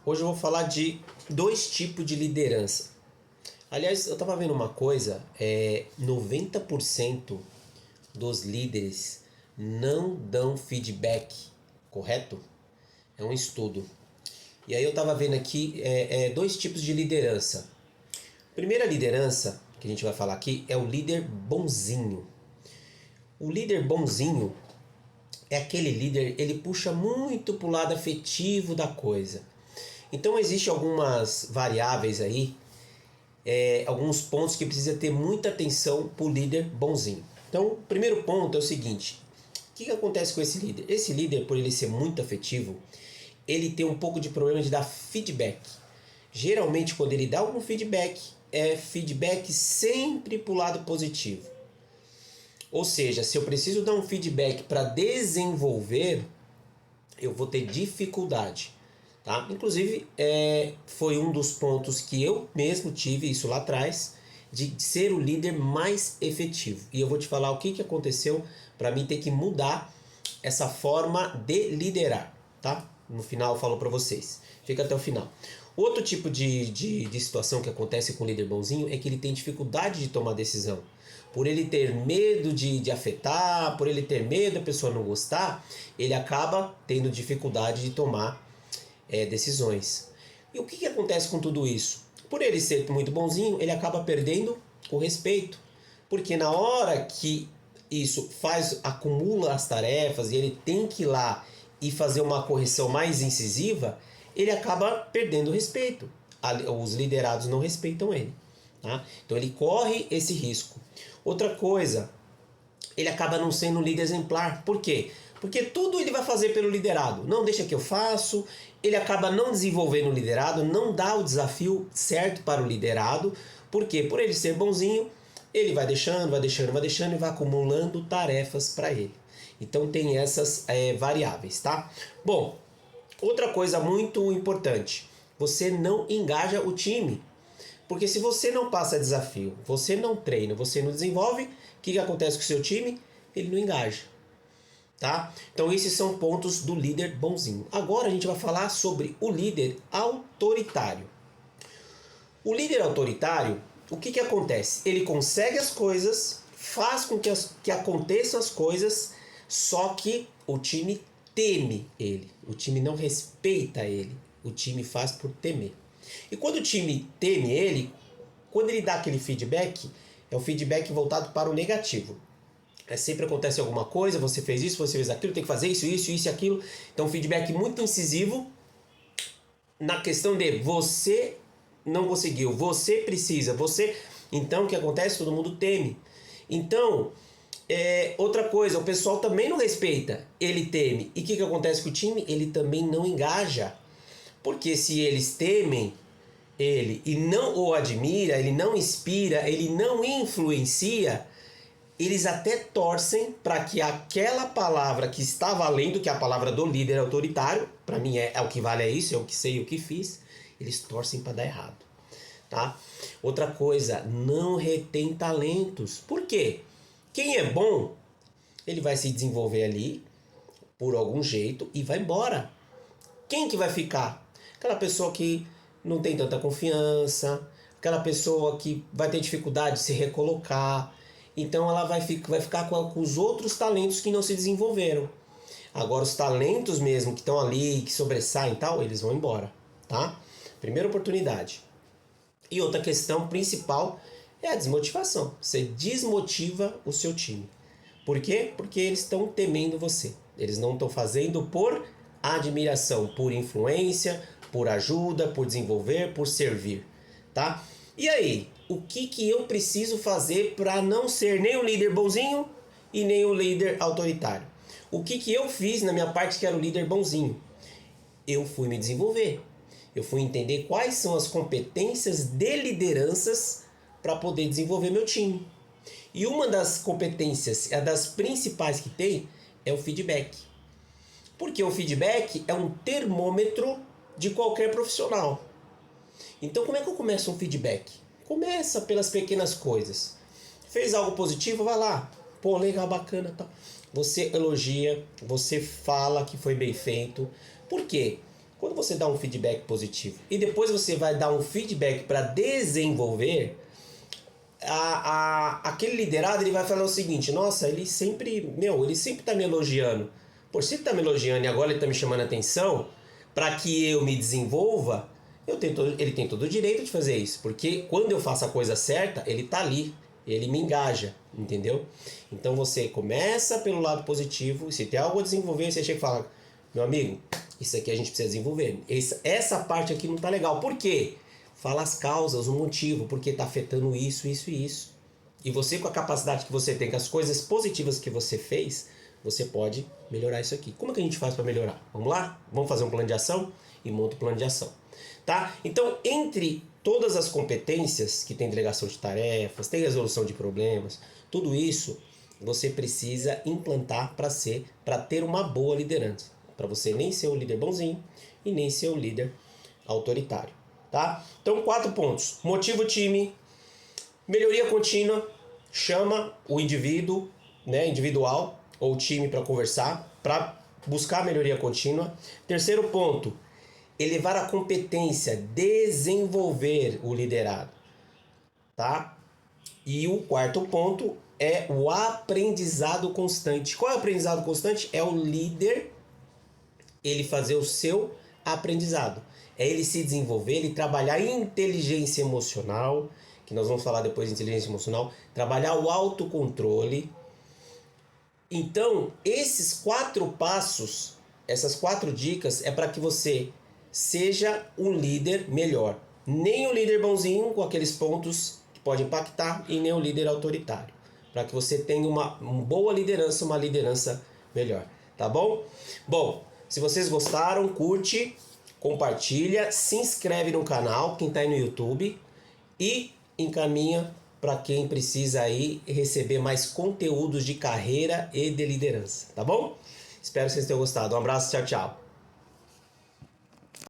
Hoje eu vou falar de dois tipos de liderança. Aliás, eu estava vendo uma coisa, 90% dos líderes não dão feedback, correto? É um estudo. E aí eu estava vendo aqui dois tipos de liderança. Primeira liderança que a gente vai falar aqui é o líder bonzinho. O líder bonzinho é aquele líder, ele puxa muito para o lado afetivo da coisa. Então existem algumas variáveis aí, alguns pontos que precisa ter muita atenção para o líder bonzinho. Então, o primeiro ponto é o seguinte: o que acontece com esse líder? Esse líder, por ele ser muito afetivo, ele tem um pouco de problema de dar feedback. Geralmente, quando ele dá algum feedback, é feedback sempre para o lado positivo. Ou seja, se eu preciso dar um feedback para desenvolver, eu vou ter dificuldade. Tá? Inclusive, foi um dos pontos que eu mesmo tive isso lá atrás, de ser o líder mais efetivo. E eu vou te falar o que aconteceu para mim ter que mudar essa forma de liderar. Tá? No final eu falo para vocês. Fica até o final. Outro tipo de situação que acontece com o líder bonzinho é que ele tem dificuldade de tomar decisão. Por ele ter medo de afetar, por ele ter medo da pessoa não gostar, ele acaba tendo dificuldade de tomar decisões. E o que acontece com tudo isso? Por ele ser muito bonzinho, ele acaba perdendo o respeito. Porque na hora que isso acumula as tarefas e ele tem que ir lá e fazer uma correção mais incisiva, ele acaba perdendo o respeito. Os liderados não respeitam ele. Tá? Então ele corre esse risco. Outra coisa, ele acaba não sendo um líder exemplar. Por quê? Porque tudo ele vai fazer pelo liderado. Não deixa que eu faço. Ele acaba não desenvolvendo o liderado, não dá o desafio certo para o liderado. Por quê? Por ele ser bonzinho, ele vai deixando e vai acumulando tarefas para ele. Então tem essas variáveis, tá? Bom, outra coisa muito importante, você não engaja o time. Porque se você não passa desafio, você não treina, você não desenvolve, o que acontece com o seu time? Ele não engaja. Tá? Então esses são pontos do líder bonzinho. Agora a gente vai falar sobre o líder autoritário. O líder autoritário, o que acontece? Ele consegue as coisas, faz com que aconteçam as coisas, só que o time teme ele. O time não respeita ele. O time faz por temer. E quando o time teme ele, quando ele dá aquele feedback, é um feedback voltado para o negativo. Sempre acontece alguma coisa, você fez isso, você fez aquilo, tem que fazer isso e aquilo. Então, feedback muito incisivo na questão de você não conseguiu, você precisa, você... Então, o que acontece? Todo mundo teme. Então, outra coisa, o pessoal também não respeita, ele teme. E o que acontece com o time? Ele também não engaja. Porque se eles temem ele e não o admira, ele não inspira, ele não influencia, eles até torcem para que aquela palavra que está valendo, que é a palavra do líder autoritário, para mim é o que vale, é isso, é o que sei, o que fiz, eles torcem para dar errado. Tá? Outra coisa, não retém talentos. Por quê? Quem é bom, ele vai se desenvolver ali por algum jeito e vai embora. Quem que vai ficar? Aquela pessoa que não tem tanta confiança, aquela pessoa que vai ter dificuldade de se recolocar. Então ela vai ficar com os outros talentos que não se desenvolveram. Agora os talentos mesmo que estão ali, que sobressaem e tal, eles vão embora. Tá? Primeira oportunidade. E outra questão principal é a desmotivação. Você desmotiva o seu time. Por quê? Porque eles estão temendo você. Eles não estão fazendo por admiração, por influência, por ajuda, por desenvolver, por servir, tá? E aí, o que eu preciso fazer para não ser nem o líder bonzinho e nem o líder autoritário? O que eu fiz na minha parte que era o líder bonzinho? Eu fui me desenvolver, eu fui entender quais são as competências de lideranças para poder desenvolver meu time. E uma das competências, das principais que tem, é o feedback. Porque o feedback é um termômetro de qualquer profissional. Então como é que eu começo um feedback? Começa pelas pequenas coisas. Fez algo positivo, vai lá. Pô, legal, bacana, tal. Você elogia, você fala que foi bem feito. Por quê? Quando você dá um feedback positivo e depois você vai dar um feedback para desenvolver, aquele liderado ele vai falar o seguinte: nossa, ele sempre tá me elogiando. Por se ele tá me elogiando e agora ele tá me chamando a atenção para que eu me desenvolva, ele tem todo o direito de fazer isso, porque quando eu faço a coisa certa, ele tá ali, ele me engaja, entendeu? Então você começa pelo lado positivo, se tem algo a desenvolver, você chega e fala: meu amigo, isso aqui a gente precisa desenvolver. Essa parte aqui não tá legal. Por quê? Fala as causas, o motivo, porque tá afetando isso, isso e isso. E você, com a capacidade que você tem, com as coisas positivas que você fez, você pode melhorar isso aqui. Como é que a gente faz para melhorar? Vamos lá? Vamos fazer um plano de ação? E monta o plano de ação. Tá? Então, entre todas as competências que tem delegação de tarefas, tem resolução de problemas, tudo isso você precisa implantar para ter uma boa liderança. Para você nem ser o líder bonzinho e nem ser o líder autoritário. Tá? Então, 4 pontos. Motiva o time, melhoria contínua, chama o indivíduo, né, individual ou time para conversar, para buscar melhoria contínua. Terceiro ponto, elevar a competência, desenvolver o liderado. Tá? E o quarto ponto é o aprendizado constante. Qual é o aprendizado constante? É o líder ele fazer o seu aprendizado. É ele se desenvolver, ele trabalhar inteligência emocional, que nós vamos falar depois de inteligência emocional, trabalhar o autocontrole. Então, esses 4 passos, essas 4 dicas é para que você seja um líder melhor. Nem o líder bonzinho com aqueles pontos que pode impactar e nem o líder autoritário. Para que você tenha uma boa liderança, uma liderança melhor. Tá bom? Bom, se vocês gostaram, curte, compartilha, se inscreve no canal, quem está aí no YouTube, e encaminha para quem precisa aí receber mais conteúdos de carreira e de liderança, tá bom? Espero que vocês tenham gostado. Um abraço, tchau, tchau.